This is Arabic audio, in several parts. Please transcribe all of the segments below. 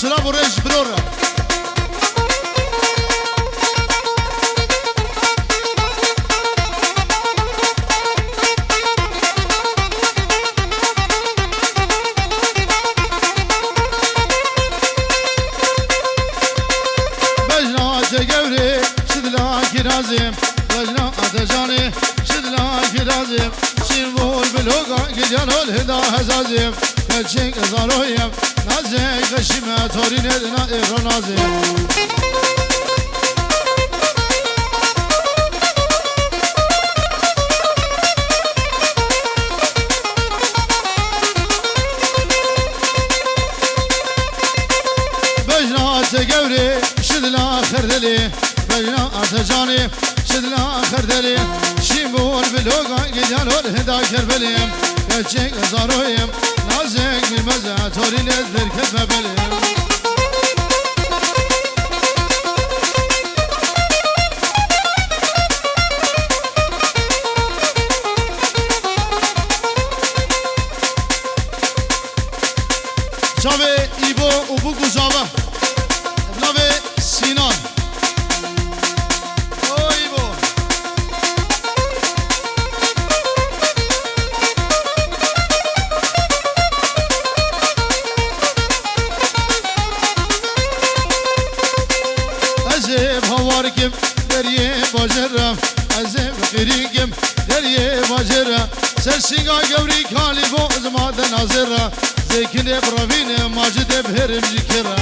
سلام و ریش برورا لازم وجنا أتجاني شد لك لازم شنبول بالهوغا قجانو الهدا هزازم كالشنك ظالويم نازك غشيمة تورين هدنا إيرو نازم بجنا أتقوري شد لآخر دلي بجنا أتجاني شد لآخر دلي شيبول بالهوغا قجانو الهدا كربليم كالشنك ظالويم نازك بالمزع تورين هدنا كذب بليم Çave İbo Ubuku Zava Nave Sinan O İbo Azeb havarkim deriye bajarım Azeb kirikim deriye bajarım Sersinga gavri kalibo zmaden hazırım Zekine bravine macide bherim jikera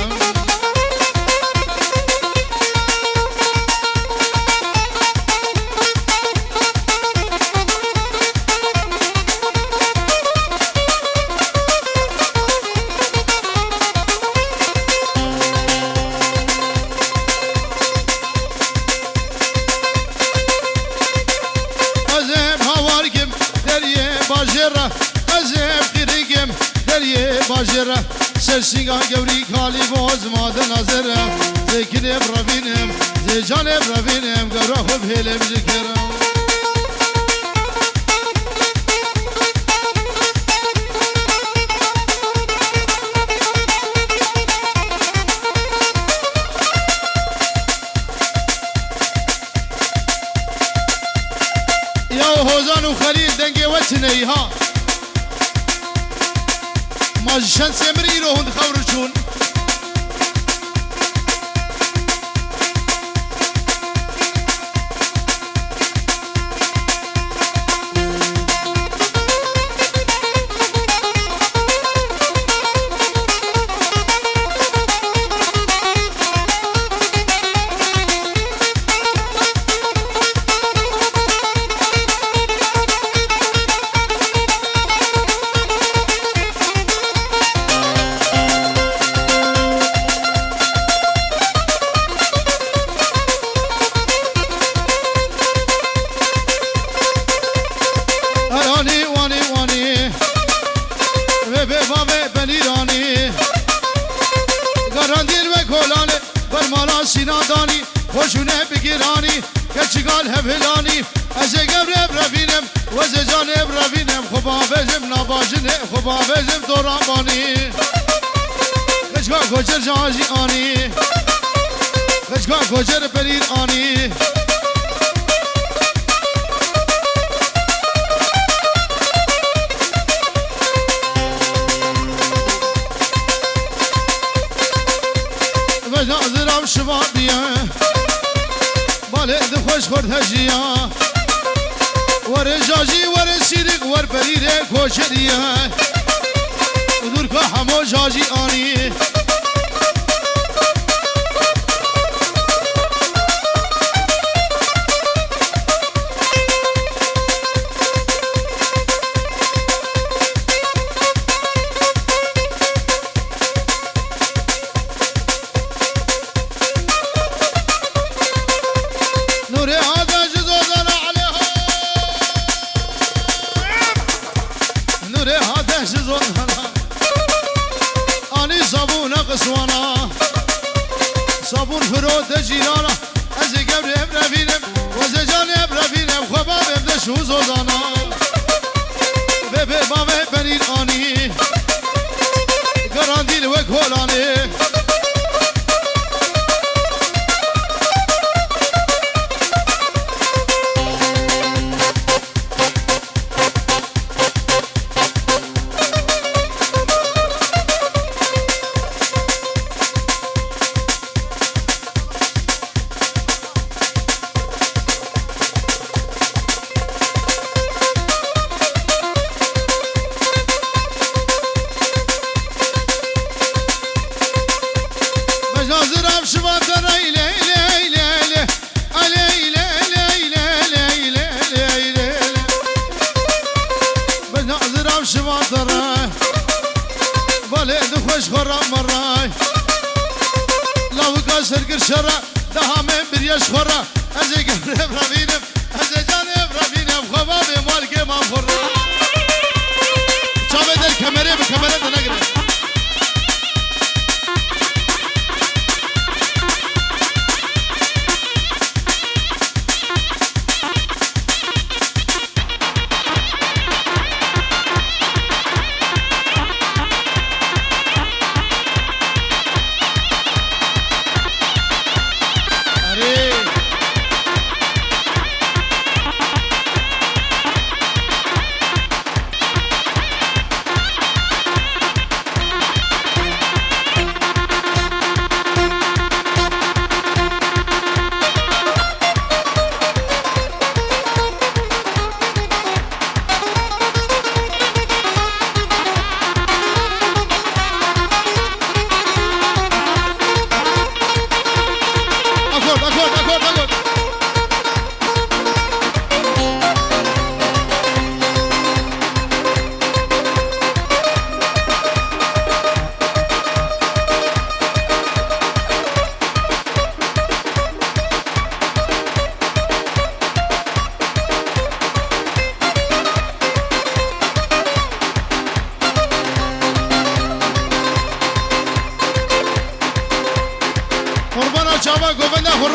Azem havarkim deriye bajera Azem kirikim deriye bajera Sersinga gevri kali boz maden nazerem Zekine bravinim Zecane bravinim Gavrahu bhelem jikerem Ya Hozan u Khalil denge vetine ha ماجشان سمري روهن خورشون سینادانی خوشونه بگیرانی کچگال هفلانی از گبر بربینم و از جان بربینم خوبا بزم نباجنه خوبا بزم دوران بانی کچگا گوجر جاجی آنی کچگا گوجر پریر آنی نازرم شما بیا باله خوش خورد هجیا ور جاجی ور سیرک ور پریره کوچریه دور که همو جاجی آنی صابون فرود جیرانا از گبر ابرفینم و از جان ابرفینم خوابا بمده شو زوزانا به بابه پنیر آنی گراندیل و کولانی خوش خورم مرای لاوکا سرگر شرا ده همه بریش خورا از گرم روینم از جانم روینم خوابا به مال که من خورم چاوه در کمره به کمره ده نگره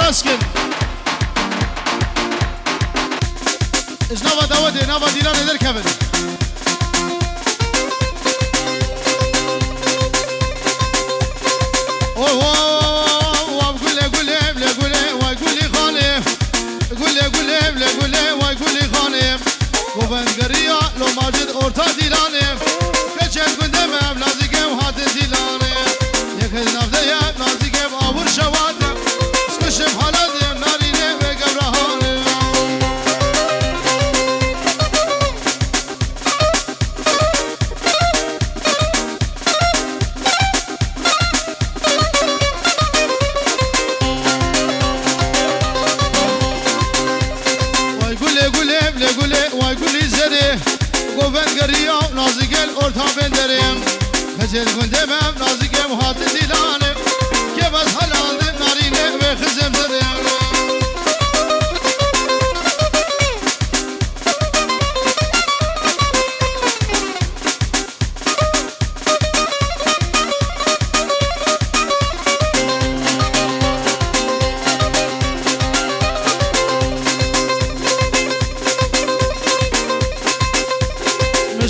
راسكن إيش نبى داودي نبى ديلان يدير كبد وبنقريا لو ماجد أورتا ديلاني كشف قدام بلازيك وهات ديلاني يكذ نفذيا بلازيك بأبور شواده سكشف حالاتي ناريني بقبرهاني وبنقريا نازيك الأورتا بندريم كشف قدام بلازيك وهات ديلاني كيف أسهل ناريني بخزم زريم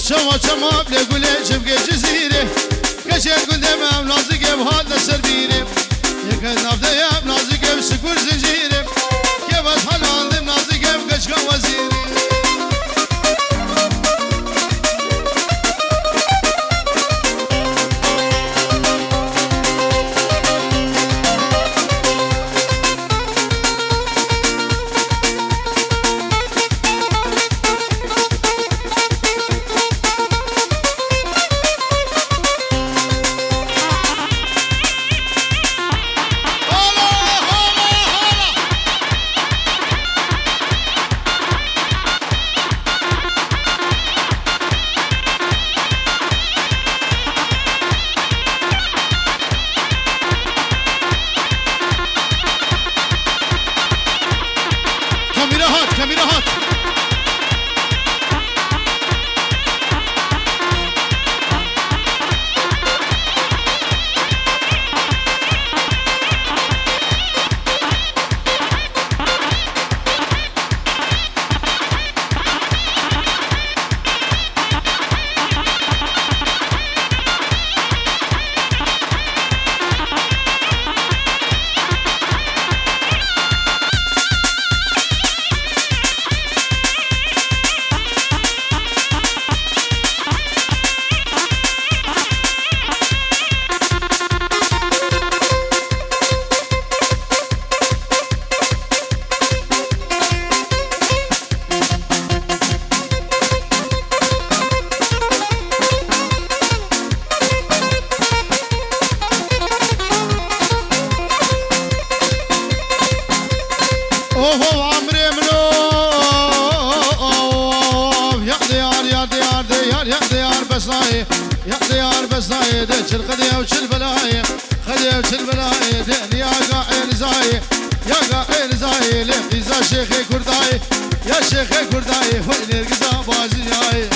شما شما بلگوله شبگه جزیره کشید گندم نازیگه بحال لسر بیره یک نفته یم نازیگه بسکور زنجیره که بس حالاندم نازیگه بکشکا وزیره كاميرا يا ديار بس نايد شل خديه وشل بلايه خديه وشل بلايه دين يا قاعد زاي يا قاعد زاي لقيزا شيخي كرداي يا شيخي كرداي وين القزا بازياي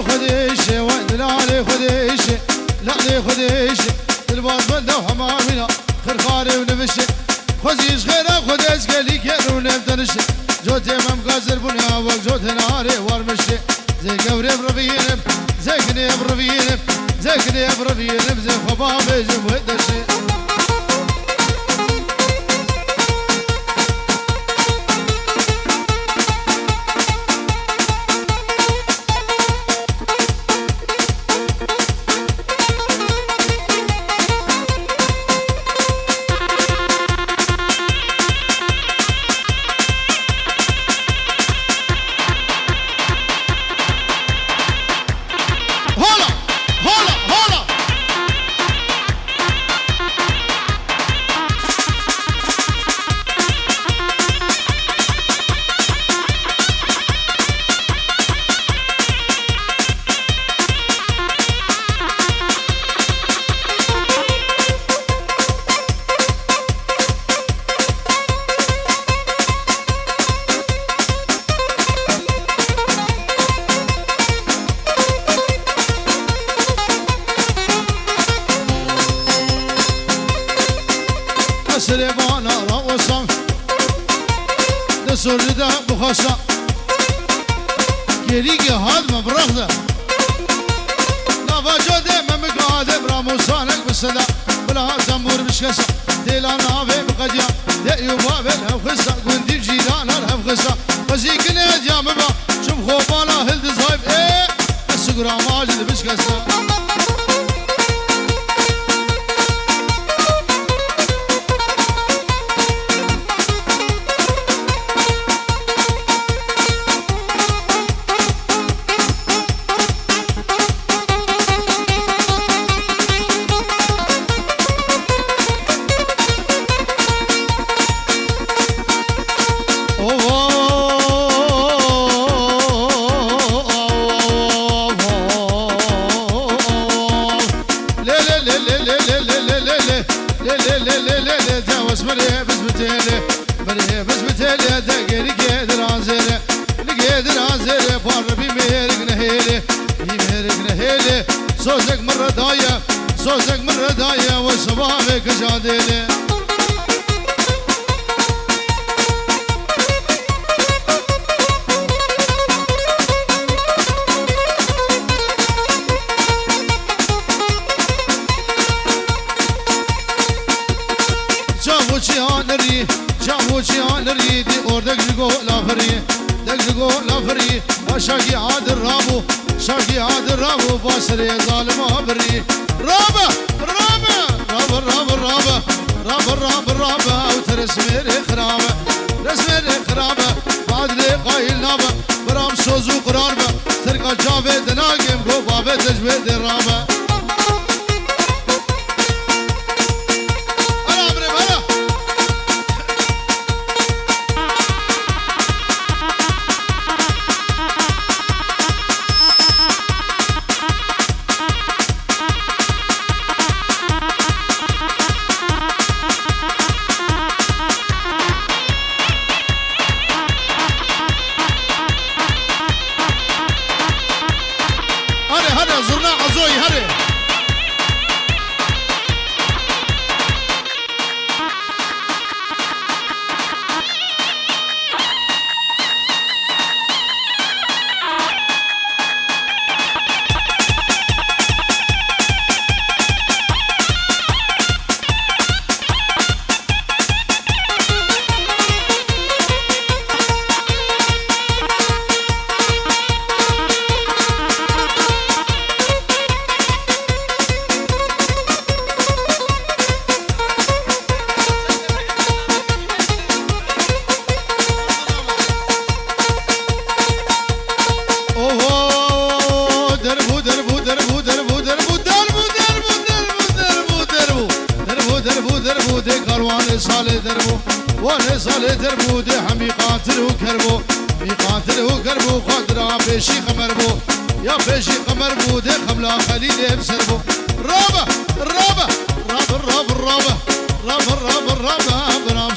خديشة ودلالي خديشة لعلي خديشة الباط بلده وحمامنا خرخاري ونفشة خزيش غيره خديش قالي كيرو نبدنشة جوتي ممقازر بنيا وق جوتي ناري وارمشة زي قوري برفينم زي كني برفينم زي كني برفينم زي خبابي جم ودشة سليمان رؤوسا دسور دا بخشا كيريكي هاد مبرغدا نافا جودة ممقادة براموسانك بالصدا بلا زنبور بشكسا ديلا نافي بقديا يأيوبا بالهفخسا قندي بجيدان الهفخسا وزيكني جامبا شوف خوبانا هلد زايب ايه السقرا ماجد بشكسا صوزك مرة داية صوزك مرة داية وصبابك جاديلي جابوچی آنری دی اردک لگو لافری دک لگو لافری شاکی عادر رابو شاکی عادر رابو باسری ظالم آبری رابا رابا رابا رابا رابا رابا رابا رابا او ترس میری خرابه رس میری خرابه بعد لی قایل نابه برام سوزو قرار به ترکا جاوه دناگیم گو بابه تجوه دی رابه سال دربو وان سال دربو ده همی قاتل و کربو می قاتل و کربو خدرا پیشی قمر بو یا پیشی قمر بو ده خملا خلیل افسر بو رابا رابا رابا رابا رابا رابا رابا رابا برام